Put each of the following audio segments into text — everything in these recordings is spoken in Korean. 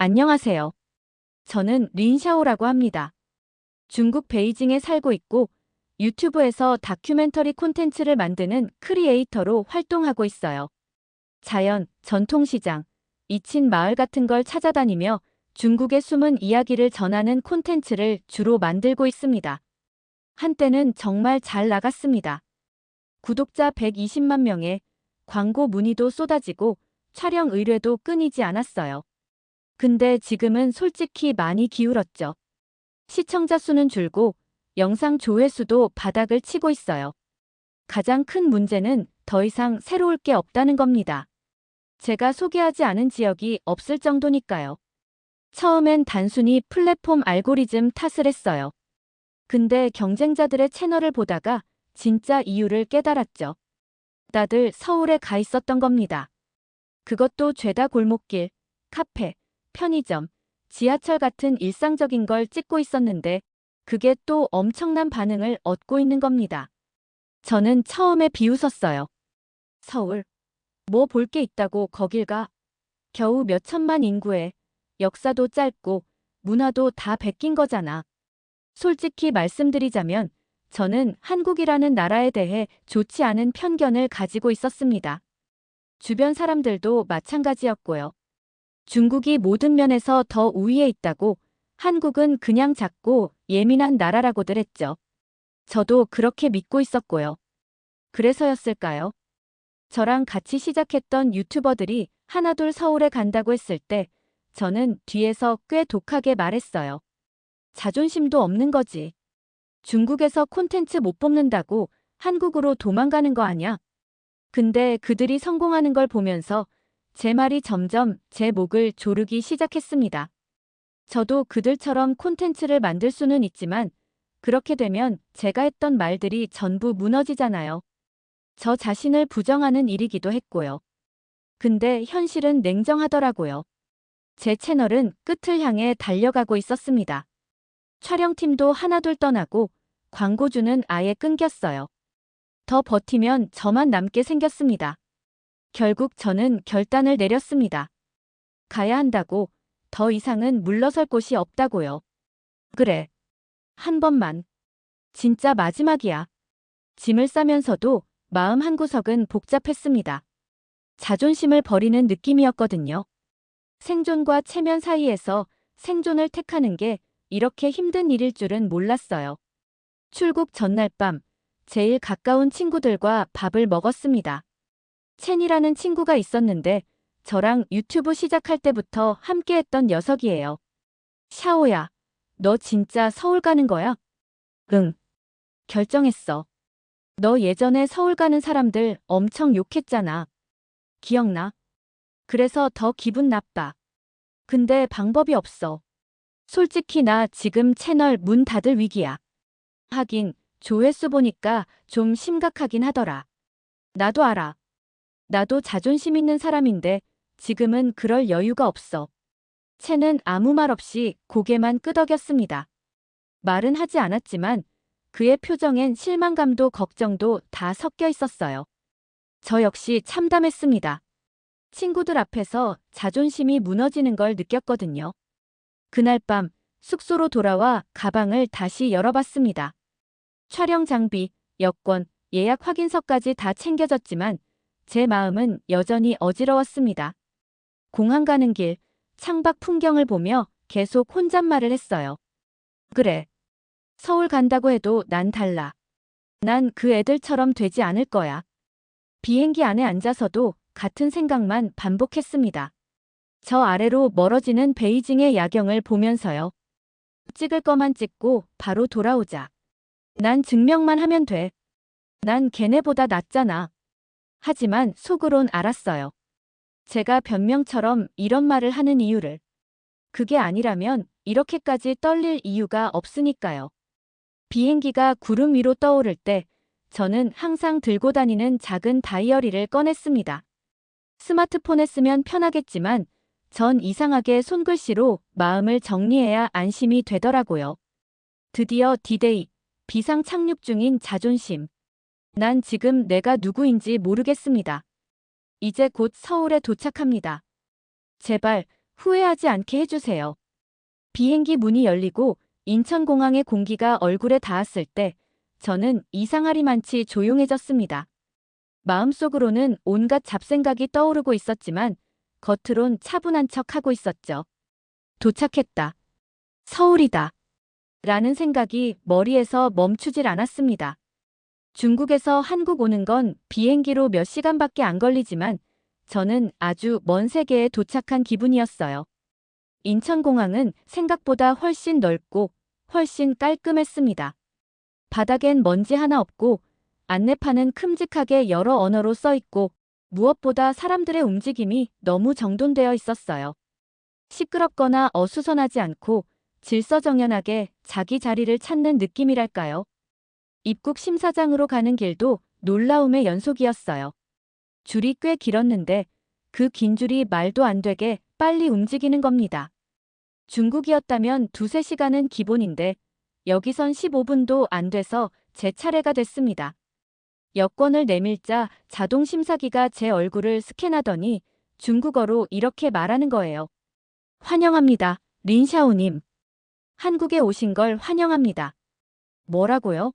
안녕하세요. 저는 린샤오라고 합니다. 중국 베이징에 살고 있고 유튜브에서 다큐멘터리 콘텐츠를 만드는 크리에이터로 활동하고 있어요. 자연, 전통시장, 잊힌 마을 같은 걸 찾아다니며 중국의 숨은 이야기를 전하는 콘텐츠를 주로 만들고 있습니다. 한때는 정말 잘 나갔습니다. 구독자 120만 명에 광고 문의도 쏟아지고 촬영 의뢰도 끊이지 않았어요. 근데 지금은 솔직히 많이 기울었죠. 시청자 수는 줄고 영상 조회수도 바닥을 치고 있어요. 가장 큰 문제는 더 이상 새로울 게 없다는 겁니다. 제가 소개하지 않은 지역이 없을 정도니까요. 처음엔 단순히 플랫폼 알고리즘 탓을 했어요. 근데 경쟁자들의 채널을 보다가 진짜 이유를 깨달았죠. 다들 서울에 가 있었던 겁니다. 그것도 죄다 골목길, 카페, 편의점, 지하철 같은 일상적인 걸 찍고 있었는데 그게 또 엄청난 반응을 얻고 있는 겁니다. 저는 처음에 비웃었어요. 서울, 뭐 볼 게 있다고 거길 가. 겨우 몇 천만 인구에 역사도 짧고 문화도 다 베낀 거잖아. 솔직히 말씀드리자면 저는 한국이라는 나라에 대해 좋지 않은 편견을 가지고 있었습니다. 주변 사람들도 마찬가지였고요. 중국이 모든 면에서 더 우위에 있다고, 한국은 그냥 작고 예민한 나라라고들 했죠. 저도 그렇게 믿고 있었고요. 그래서였을까요? 저랑 같이 시작했던 유튜버들이 하나둘 서울에 간다고 했을 때 저는 뒤에서 꽤 독하게 말했어요. 자존심도 없는 거지. 중국에서 콘텐츠 못 뽑는다고 한국으로 도망가는 거 아냐? 근데 그들이 성공하는 걸 보면서 제 말이 점점 제 목을 조르기 시작했습니다. 저도 그들처럼 콘텐츠를 만들 수는 있지만 그렇게 되면 제가 했던 말들이 전부 무너지잖아요. 저 자신을 부정하는 일이기도 했고요. 근데 현실은 냉정하더라고요. 제 채널은 끝을 향해 달려가고 있었습니다. 촬영팀도 하나둘 떠나고 광고주는 아예 끊겼어요. 더 버티면 저만 남게 생겼습니다. 결국 저는 결단을 내렸습니다. 가야 한다고, 더 이상은 물러설 곳이 없다고요. 그래. 한 번만. 진짜 마지막이야. 짐을 싸면서도 마음 한구석은 복잡했습니다. 자존심을 버리는 느낌이었거든요. 생존과 체면 사이에서 생존을 택하는 게 이렇게 힘든 일일 줄은 몰랐어요. 출국 전날 밤, 제일 가까운 친구들과 밥을 먹었습니다. 첸이라는 친구가 있었는데 저랑 유튜브 시작할 때부터 함께했던 녀석이에요. 샤오야, 너 진짜 서울 가는 거야? 응. 결정했어. 너 예전에 서울 가는 사람들 엄청 욕했잖아. 기억나? 그래서 더 기분 나빠. 근데 방법이 없어. 솔직히 나 지금 채널 문 닫을 위기야. 하긴 조회수 보니까 좀 심각하긴 하더라. 나도 알아. 나도 자존심 있는 사람인데 지금은 그럴 여유가 없어. 채는 아무 말 없이 고개만 끄덕였습니다. 말은 하지 않았지만 그의 표정엔 실망감도 걱정도 다 섞여 있었어요. 저 역시 참담했습니다. 친구들 앞에서 자존심이 무너지는 걸 느꼈거든요. 그날 밤 숙소로 돌아와 가방을 다시 열어봤습니다. 촬영 장비, 여권, 예약 확인서까지 다 챙겨졌지만 제 마음은 여전히 어지러웠습니다. 공항 가는 길, 창밖 풍경을 보며 계속 혼잣말을 했어요. 그래. 서울 간다고 해도 난 달라. 난 그 애들처럼 되지 않을 거야. 비행기 안에 앉아서도 같은 생각만 반복했습니다. 저 아래로 멀어지는 베이징의 야경을 보면서요. 찍을 거만 찍고 바로 돌아오자. 난 증명만 하면 돼. 난 걔네보다 낫잖아. 하지만 속으론 알았어요. 제가 변명처럼 이런 말을 하는 이유를. 그게 아니라면 이렇게까지 떨릴 이유가 없으니까요. 비행기가 구름 위로 떠오를 때 저는 항상 들고 다니는 작은 다이어리를 꺼냈습니다. 스마트폰에 쓰면 편하겠지만 전 이상하게 손글씨로 마음을 정리해야 안심이 되더라고요. 드디어 디데이, 비상 착륙 중인 자존심. 난 지금 내가 누구인지 모르겠습니다. 이제 곧 서울에 도착합니다. 제발 후회하지 않게 해주세요. 비행기 문이 열리고 인천공항의 공기가 얼굴에 닿았을 때 저는 이상하리만치 조용해졌습니다. 마음속으로는 온갖 잡생각이 떠오르고 있었지만 겉으론 차분한 척하고 있었죠. 도착했다. 서울이다. 라는 생각이 머리에서 멈추질 않았습니다. 중국에서 한국 오는 건 비행기로 몇 시간밖에 안 걸리지만 저는 아주 먼 세계에 도착한 기분이었어요. 인천공항은 생각보다 훨씬 넓고 훨씬 깔끔했습니다. 바닥엔 먼지 하나 없고 안내판은 큼직하게 여러 언어로 써 있고 무엇보다 사람들의 움직임이 너무 정돈되어 있었어요. 시끄럽거나 어수선하지 않고 질서정연하게 자기 자리를 찾는 느낌이랄까요. 입국 심사장으로 가는 길도 놀라움의 연속이었어요. 줄이 꽤 길었는데 그 긴 줄이 말도 안 되게 빨리 움직이는 겁니다. 중국이었다면 2~3시간은 기본인데 여기선 15분도 안 돼서 제 차례가 됐습니다. 여권을 내밀자 자동 심사기가 제 얼굴을 스캔하더니 중국어로 이렇게 말하는 거예요. 환영합니다. 린샤오님. 한국에 오신 걸 환영합니다. 뭐라고요?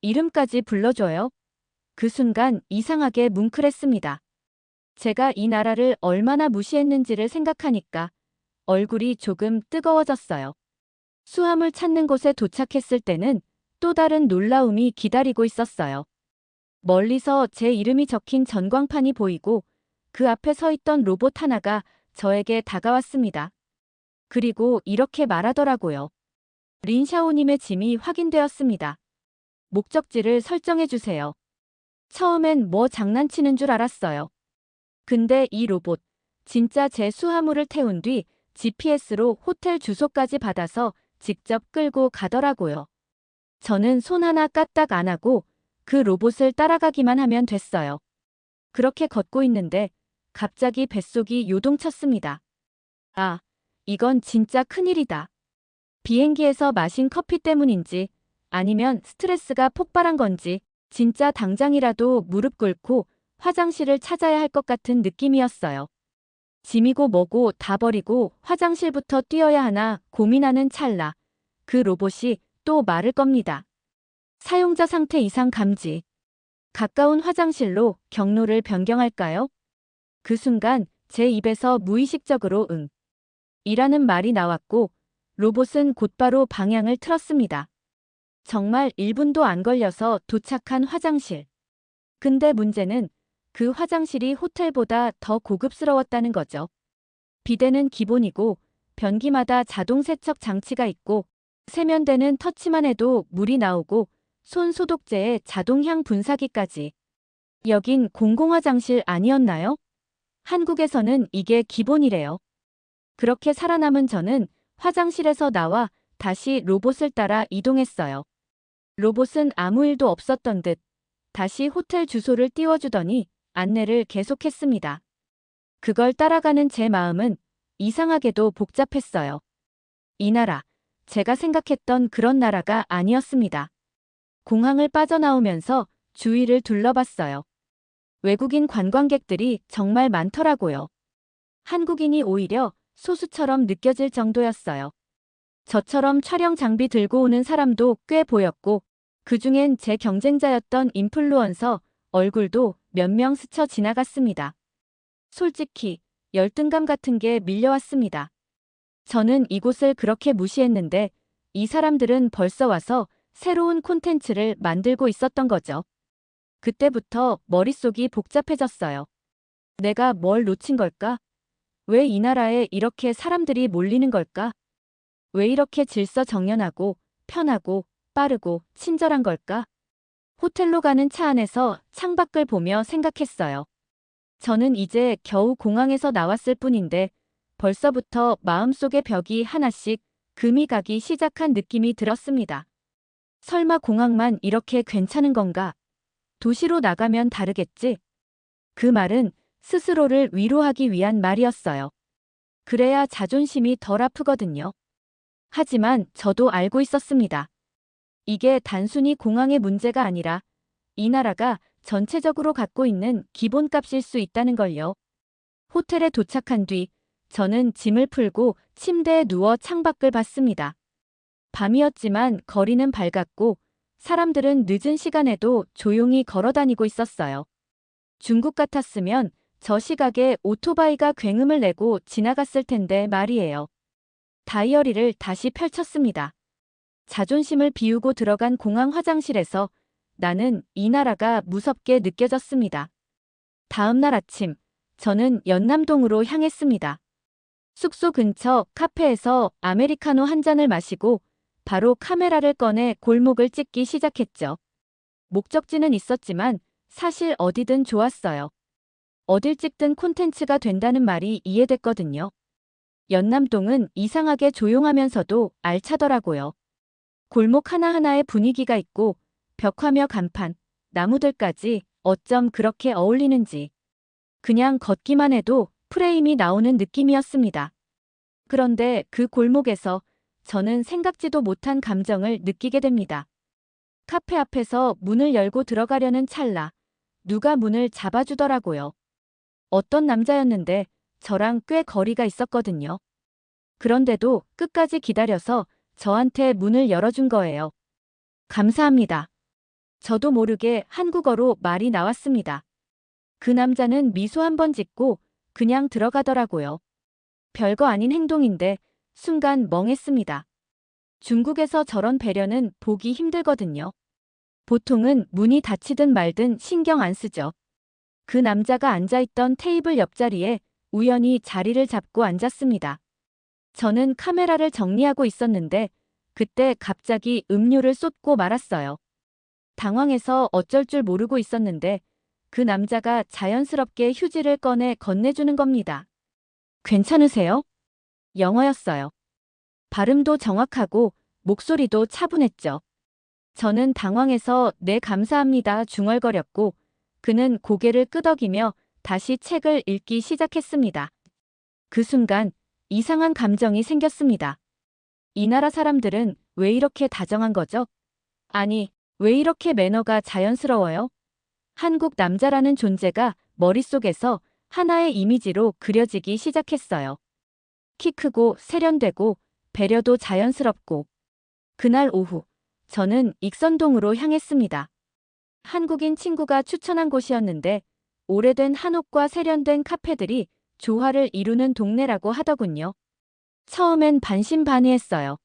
이름까지 불러줘요? 그 순간 이상하게 뭉클했습니다. 제가 이 나라를 얼마나 무시했는지를 생각하니까 얼굴이 조금 뜨거워졌어요. 수함을 찾는 곳에 도착했을 때는 또 다른 놀라움이 기다리고 있었어요. 멀리서 제 이름이 적힌 전광판이 보이고 그 앞에 서 있던 로봇 하나가 저에게 다가왔습니다. 그리고 이렇게 말하더라고요. 린샤오님의 짐이 확인되었습니다. 목적지를 설정해주세요. 처음엔 뭐 장난치는 줄 알았어요. 근데 이 로봇, 진짜 제 수화물을 태운 뒤 GPS로 호텔 주소까지 받아서 직접 끌고 가더라고요. 저는 손 하나 까딱 안 하고 그 로봇을 따라가기만 하면 됐어요. 그렇게 걷고 있는데 갑자기 뱃속이 요동쳤습니다. 아, 이건 진짜 큰일이다. 비행기에서 마신 커피 때문인지 아니면 스트레스가 폭발한 건지 진짜 당장이라도 무릎 꿇고 화장실을 찾아야 할 것 같은 느낌이었어요. 짐이고 뭐고 다 버리고 화장실부터 뛰어야 하나 고민하는 찰나 그 로봇이 또 말을 겁니다. 사용자 상태 이상 감지. 가까운 화장실로 경로를 변경할까요? 그 순간 제 입에서 무의식적으로 응. 이라는 말이 나왔고 로봇은 곧바로 방향을 틀었습니다. 정말 1분도 안 걸려서 도착한 화장실. 근데 문제는 그 화장실이 호텔보다 더 고급스러웠다는 거죠. 비데는 기본이고 변기마다 자동 세척 장치가 있고 세면대는 터치만 해도 물이 나오고 손 소독제에 자동 향 분사기까지. 여긴 공공화장실 아니었나요? 한국에서는 이게 기본이래요. 그렇게 살아남은 저는 화장실에서 나와 다시 로봇을 따라 이동했어요. 로봇은 아무 일도 없었던 듯 다시 호텔 주소를 띄워주더니 안내를 계속했습니다. 그걸 따라가는 제 마음은 이상하게도 복잡했어요. 이 나라, 제가 생각했던 그런 나라가 아니었습니다. 공항을 빠져나오면서 주위를 둘러봤어요. 외국인 관광객들이 정말 많더라고요. 한국인이 오히려 소수처럼 느껴질 정도였어요. 저처럼 촬영 장비 들고 오는 사람도 꽤 보였고 그중엔 제 경쟁자였던 인플루언서 얼굴도 몇 명 스쳐 지나갔습니다. 솔직히 열등감 같은 게 밀려왔습니다. 저는 이곳을 그렇게 무시했는데 이 사람들은 벌써 와서 새로운 콘텐츠를 만들고 있었던 거죠. 그때부터 머릿속이 복잡해졌어요. 내가 뭘 놓친 걸까? 왜 이 나라에 이렇게 사람들이 몰리는 걸까? 왜 이렇게 질서정연하고 편하고 빠르고 친절한 걸까? 호텔로 가는 차 안에서 창밖을 보며 생각했어요. 저는 이제 겨우 공항에서 나왔을 뿐인데 벌써부터 마음속의 벽이 하나씩 금이 가기 시작한 느낌이 들었습니다. 설마 공항만 이렇게 괜찮은 건가? 도시로 나가면 다르겠지? 그 말은 스스로를 위로하기 위한 말이었어요. 그래야 자존심이 덜 아프거든요. 하지만 저도 알고 있었습니다. 이게 단순히 공항의 문제가 아니라 이 나라가 전체적으로 갖고 있는 기본값일 수 있다는 걸요. 호텔에 도착한 뒤 저는 짐을 풀고 침대에 누워 창밖을 봤습니다. 밤이었지만 거리는 밝았고 사람들은 늦은 시간에도 조용히 걸어 다니고 있었어요. 중국 같았으면 저 시각에 오토바이가 굉음을 내고 지나갔을 텐데 말이에요. 다이어리를 다시 펼쳤습니다. 자존심을 비우고 들어간 공항 화장실에서 나는 이 나라가 무섭게 느껴졌습니다. 다음 날 아침, 저는 연남동으로 향했습니다. 숙소 근처 카페에서 아메리카노 한 잔을 마시고 바로 카메라를 꺼내 골목을 찍기 시작했죠. 목적지는 있었지만 사실 어디든 좋았어요. 어딜 찍든 콘텐츠가 된다는 말이 이해됐거든요. 연남동은 이상하게 조용하면서도 알차더라고요. 골목 하나하나에 분위기가 있고 벽화며 간판, 나무들까지 어쩜 그렇게 어울리는지. 그냥 걷기만 해도 프레임이 나오는 느낌이었습니다. 그런데 그 골목에서 저는 생각지도 못한 감정을 느끼게 됩니다. 카페 앞에서 문을 열고 들어가려는 찰나 누가 문을 잡아주더라고요. 어떤 남자였는데 저랑 꽤 거리가 있었거든요. 그런데도 끝까지 기다려서 저한테 문을 열어준 거예요. 감사합니다. 저도 모르게 한국어로 말이 나왔습니다. 그 남자는 미소 한 번 짓고 그냥 들어가더라고요. 별거 아닌 행동인데 순간 멍했습니다. 중국에서 저런 배려는 보기 힘들거든요. 보통은 문이 닫히든 말든 신경 안 쓰죠. 그 남자가 앉아있던 테이블 옆자리에 우연히 자리를 잡고 앉았습니다. 저는 카메라를 정리하고 있었는데 그때 갑자기 음료를 쏟고 말았어요. 당황해서 어쩔 줄 모르고 있었는데 그 남자가 자연스럽게 휴지를 꺼내 건네주는 겁니다. 괜찮으세요? 영어였어요. 발음도 정확하고 목소리도 차분했죠. 저는 당황해서 네 감사합니다 중얼거렸고 그는 고개를 끄덕이며 다시 책을 읽기 시작했습니다. 그 순간 이상한 감정이 생겼습니다. 이 나라 사람들은 왜 이렇게 다정한 거죠? 아니, 왜 이렇게 매너가 자연스러워요? 한국 남자라는 존재가 머릿속에서 하나의 이미지로 그려지기 시작했어요. 키 크고 세련되고 배려도 자연스럽고. 그날 오후, 저는 익선동으로 향했습니다. 한국인 친구가 추천한 곳이었는데 오래된 한옥과 세련된 카페들이 조화를 이루는 동네라고 하더군요. 처음엔 반신반의했어요.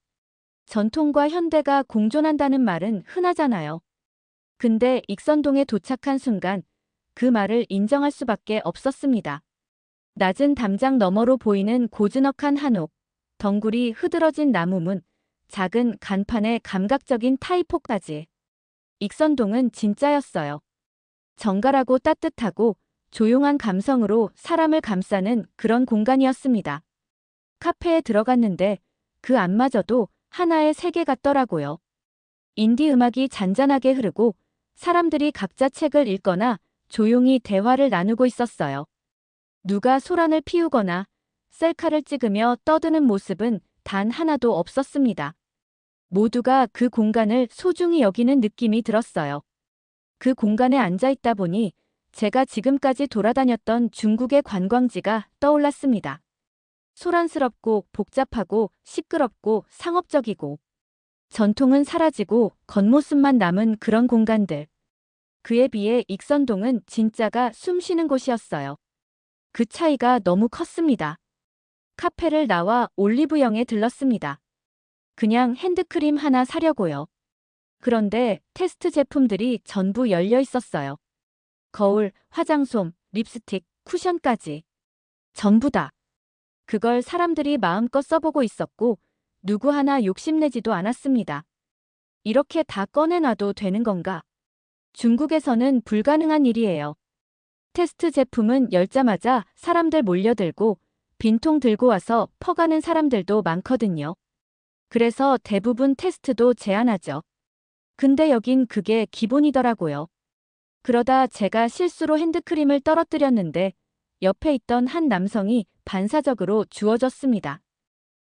전통과 현대가 공존한다는 말은 흔하잖아요. 근데 익선동에 도착한 순간 그 말을 인정할 수밖에 없었습니다. 낮은 담장 너머로 보이는 고즈넉한 한옥, 덩굴이 흐드러진 나무문, 작은 간판에 감각적인 타이포까지. 익선동은 진짜였어요. 정갈하고 따뜻하고 조용한 감성으로 사람을 감싸는 그런 공간이었습니다. 카페에 들어갔는데 그 안마저도 하나의 세계 같더라고요. 인디 음악이 잔잔하게 흐르고 사람들이 각자 책을 읽거나 조용히 대화를 나누고 있었어요. 누가 소란을 피우거나 셀카를 찍으며 떠드는 모습은 단 하나도 없었습니다. 모두가 그 공간을 소중히 여기는 느낌이 들었어요. 그 공간에 앉아 있다 보니 제가 지금까지 돌아다녔던 중국의 관광지가 떠올랐습니다. 소란스럽고 복잡하고 시끄럽고 상업적이고 전통은 사라지고 겉모습만 남은 그런 공간들. 그에 비해 익선동은 진짜가 숨 쉬는 곳이었어요. 그 차이가 너무 컸습니다. 카페를 나와 올리브영에 들렀습니다. 그냥 핸드크림 하나 사려고요. 그런데 테스트 제품들이 전부 열려 있었어요. 거울, 화장솜, 립스틱, 쿠션까지. 전부 다. 그걸 사람들이 마음껏 써보고 있었고 누구 하나 욕심내지도 않았습니다. 이렇게 다 꺼내놔도 되는 건가? 중국에서는 불가능한 일이에요. 테스트 제품은 열자마자 사람들 몰려들고 빈통 들고 와서 퍼가는 사람들도 많거든요. 그래서 대부분 테스트도 제한하죠. 근데 여긴 그게 기본이더라고요. 그러다 제가 실수로 핸드크림을 떨어뜨렸는데 옆에 있던 한 남성이 반사적으로 주워줬습니다.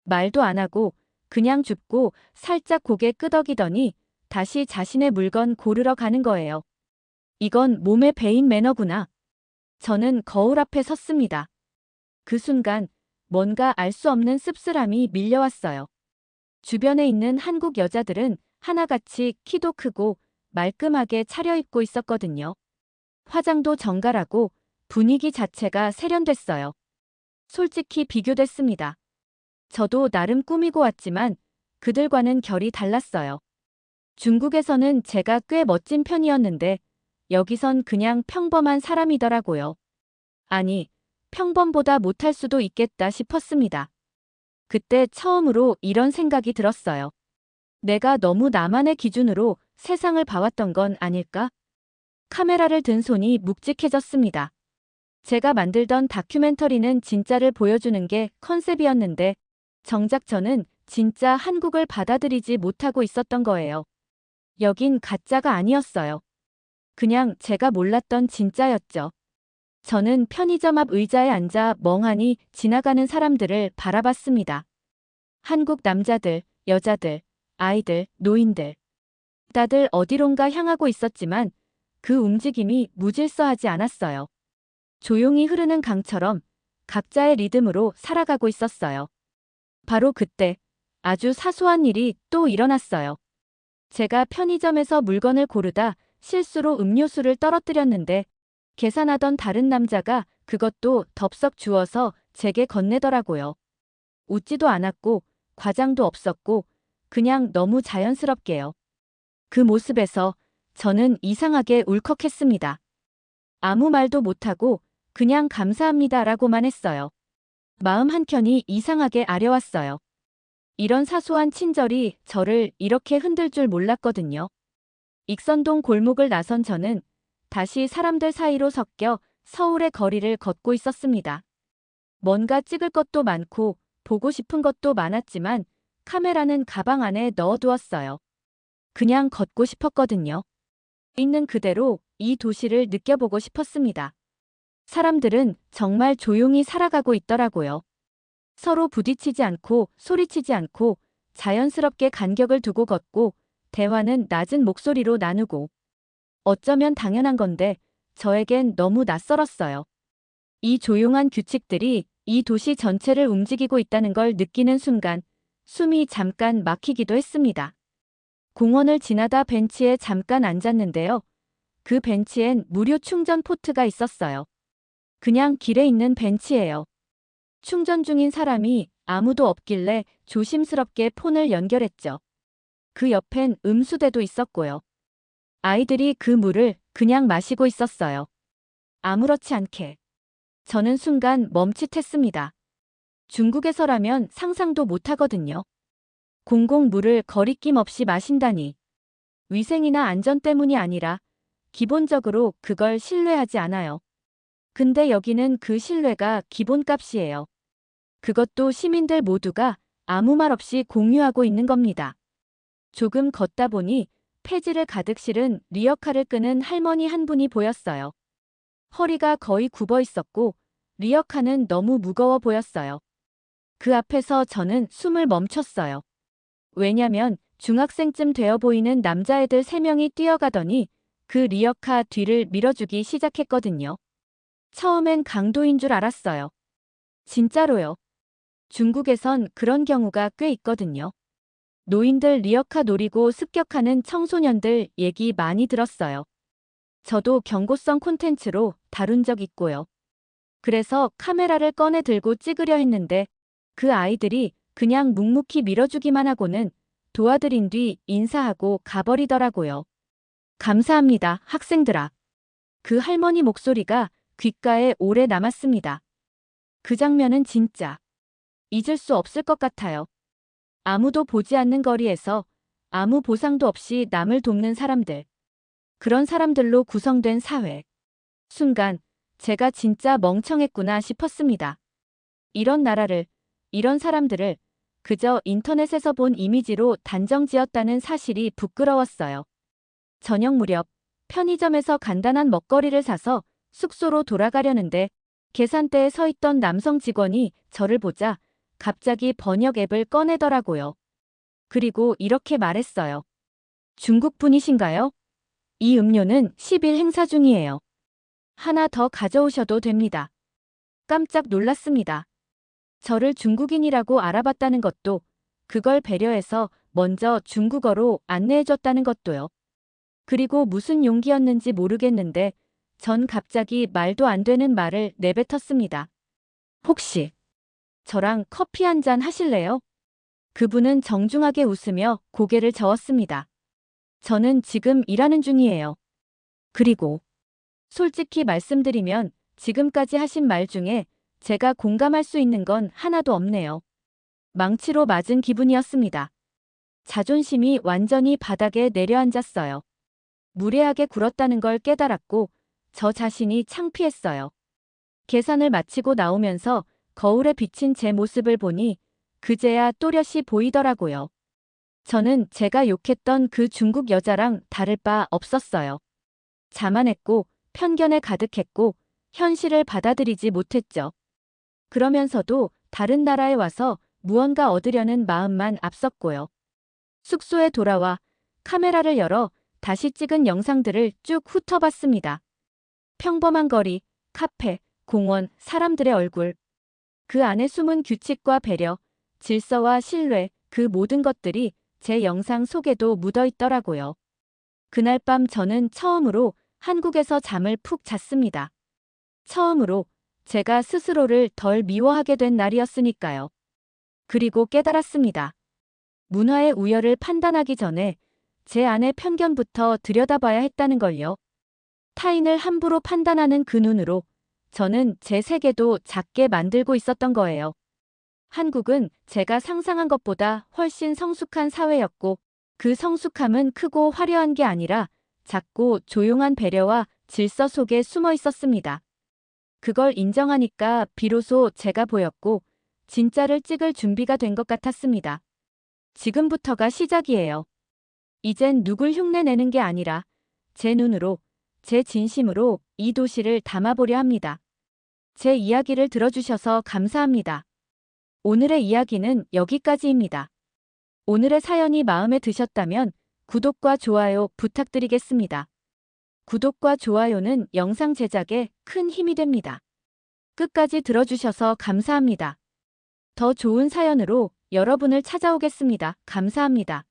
말도 안 하고 그냥 줍고 살짝 고개 끄덕이더니 다시 자신의 물건 고르러 가는 거예요. 이건 몸에 배인 매너구나. 저는 거울 앞에 섰습니다. 그 순간 뭔가 알 수 없는 씁쓸함이 밀려왔어요. 주변에 있는 한국 여자들은 하나같이 키도 크고 말끔하게 차려입고 있었거든요. 화장도 정갈하고 분위기 자체가 세련됐어요. 솔직히 비교됐습니다. 저도 나름 꾸미고 왔지만 그들과는 결이 달랐어요. 중국에서는 제가 꽤 멋진 편이었는데 여기선 그냥 평범한 사람이더라고요. 아니, 평범보다 못할 수도 있겠다 싶었습니다. 그때 처음으로 이런 생각이 들었어요. 내가 너무 나만의 기준으로 세상을 봐왔던 건 아닐까? 카메라를 든 손이 묵직해졌습니다. 제가 만들던 다큐멘터리는 진짜를 보여주는 게 컨셉이었는데 정작 저는 진짜 한국을 받아들이지 못하고 있었던 거예요. 여긴 가짜가 아니었어요. 그냥 제가 몰랐던 진짜였죠. 저는 편의점 앞 의자에 앉아 멍하니 지나가는 사람들을 바라봤습니다. 한국 남자들, 여자들, 아이들, 노인들. 다들 어디론가 향하고 있었지만 그 움직임이 무질서하지 않았어요. 조용히 흐르는 강처럼 각자의 리듬으로 살아가고 있었어요. 바로 그때 아주 사소한 일이 또 일어났어요. 제가 편의점에서 물건을 고르다 실수로 음료수를 떨어뜨렸는데 계산하던 다른 남자가 그것도 덥석 주워서 제게 건네더라고요. 웃지도 않았고 과장도 없었고 그냥 너무 자연스럽게요. 그 모습에서 저는 이상하게 울컥했습니다. 아무 말도 못하고 그냥 감사합니다라고만 했어요. 마음 한켠이 이상하게 아려왔어요. 이런 사소한 친절이 저를 이렇게 흔들 줄 몰랐거든요. 익선동 골목을 나선 저는 다시 사람들 사이로 섞여 서울의 거리를 걷고 있었습니다. 뭔가 찍을 것도 많고 보고 싶은 것도 많았지만 카메라는 가방 안에 넣어두었어요. 그냥 걷고 싶었거든요. 있는 그대로 이 도시를 느껴보고 싶었습니다. 사람들은 정말 조용히 살아가고 있더라고요. 서로 부딪히지 않고 소리치지 않고 자연스럽게 간격을 두고 걷고 대화는 낮은 목소리로 나누고 어쩌면 당연한 건데 저에겐 너무 낯설었어요. 이 조용한 규칙들이 이 도시 전체를 움직이고 있다는 걸 느끼는 순간 숨이 잠깐 막히기도 했습니다. 공원을 지나다 벤치에 잠깐 앉았는데요. 그 벤치엔 무료 충전 포트가 있었어요. 그냥 길에 있는 벤치예요. 충전 중인 사람이 아무도 없길래 조심스럽게 폰을 연결했죠. 그 옆엔 음수대도 있었고요. 아이들이 그 물을 그냥 마시고 있었어요. 아무렇지 않게. 저는 순간 멈칫했습니다. 중국에서라면 상상도 못하거든요. 공공물을 거리낌 없이 마신다니. 위생이나 안전 때문이 아니라 기본적으로 그걸 신뢰하지 않아요. 근데 여기는 그 신뢰가 기본값이에요. 그것도 시민들 모두가 아무 말 없이 공유하고 있는 겁니다. 조금 걷다 보니 폐지를 가득 실은 리어카를 끄는 할머니 한 분이 보였어요. 허리가 거의 굽어 있었고 리어카는 너무 무거워 보였어요. 그 앞에서 저는 숨을 멈췄어요. 왜냐면 중학생쯤 되어 보이는 남자애들 3명이 뛰어가더니 그 리어카 뒤를 밀어주기 시작했거든요. 처음엔 강도인 줄 알았어요. 진짜로요. 중국에선 그런 경우가 꽤 있거든요. 노인들 리어카 노리고 습격하는 청소년들 얘기 많이 들었어요. 저도 경고성 콘텐츠로 다룬 적 있고요. 그래서 카메라를 꺼내 들고 찍으려 했는데 그 아이들이 그냥 묵묵히 밀어주기만 하고는 도와드린 뒤 인사하고 가버리더라고요. 감사합니다, 학생들아. 그 할머니 목소리가 귓가에 오래 남았습니다. 그 장면은 진짜 잊을 수 없을 것 같아요. 아무도 보지 않는 거리에서 아무 보상도 없이 남을 돕는 사람들. 그런 사람들로 구성된 사회. 순간 제가 진짜 멍청했구나 싶었습니다. 이런 나라를, 이런 사람들을 그저 인터넷에서 본 이미지로 단정 지었다는 사실이 부끄러웠어요. 저녁 무렵 편의점에서 간단한 먹거리를 사서 숙소로 돌아가려는데 계산대에 서 있던 남성 직원이 저를 보자 갑자기 번역 앱을 꺼내더라고요. 그리고 이렇게 말했어요. 중국 분이신가요? 이 음료는 10일 행사 중이에요. 하나 더 가져오셔도 됩니다. 깜짝 놀랐습니다. 저를 중국인이라고 알아봤다는 것도, 그걸 배려해서 먼저 중국어로 안내해줬다는 것도요. 그리고 무슨 용기였는지 모르겠는데 전 갑자기 말도 안 되는 말을 내뱉었습니다. 혹시 저랑 커피 한 잔 하실래요? 그분은 정중하게 웃으며 고개를 저었습니다. 저는 지금 일하는 중이에요. 그리고 솔직히 말씀드리면 지금까지 하신 말 중에 제가 공감할 수 있는 건 하나도 없네요. 망치로 맞은 기분이었습니다. 자존심이 완전히 바닥에 내려앉았어요. 무례하게 굴었다는 걸 깨달았고 저 자신이 창피했어요. 계산을 마치고 나오면서 거울에 비친 제 모습을 보니 그제야 또렷이 보이더라고요. 저는 제가 욕했던 그 중국 여자랑 다를 바 없었어요. 자만했고 편견에 가득했고 현실을 받아들이지 못했죠. 그러면서도 다른 나라에 와서 무언가 얻으려는 마음만 앞섰고요. 숙소에 돌아와 카메라를 열어 다시 찍은 영상들을 쭉 훑어봤습니다. 평범한 거리, 카페, 공원, 사람들의 얼굴. 그 안에 숨은 규칙과 배려, 질서와 신뢰, 그 모든 것들이 제 영상 속에도 묻어 있더라고요. 그날 밤 저는 처음으로 한국에서 잠을 푹 잤습니다. 처음으로 제가 스스로를 덜 미워하게 된 날이었으니까요. 그리고 깨달았습니다. 문화의 우열을 판단하기 전에 제 안의 편견부터 들여다봐야 했다는 걸요. 타인을 함부로 판단하는 그 눈으로 저는 제 세계도 작게 만들고 있었던 거예요. 한국은 제가 상상한 것보다 훨씬 성숙한 사회였고 그 성숙함은 크고 화려한 게 아니라 작고 조용한 배려와 질서 속에 숨어 있었습니다. 그걸 인정하니까 비로소 제가 보였고 진짜를 찍을 준비가 된 것 같았습니다. 지금부터가 시작이에요. 이젠 누굴 흉내내는 게 아니라 제 눈으로, 제 진심으로 이 도시를 담아보려 합니다. 제 이야기를 들어주셔서 감사합니다. 오늘의 이야기는 여기까지입니다. 오늘의 사연이 마음에 드셨다면 구독과 좋아요 부탁드리겠습니다. 구독과 좋아요는 영상 제작에 큰 힘이 됩니다. 끝까지 들어주셔서 감사합니다. 더 좋은 사연으로 여러분을 찾아오겠습니다. 감사합니다.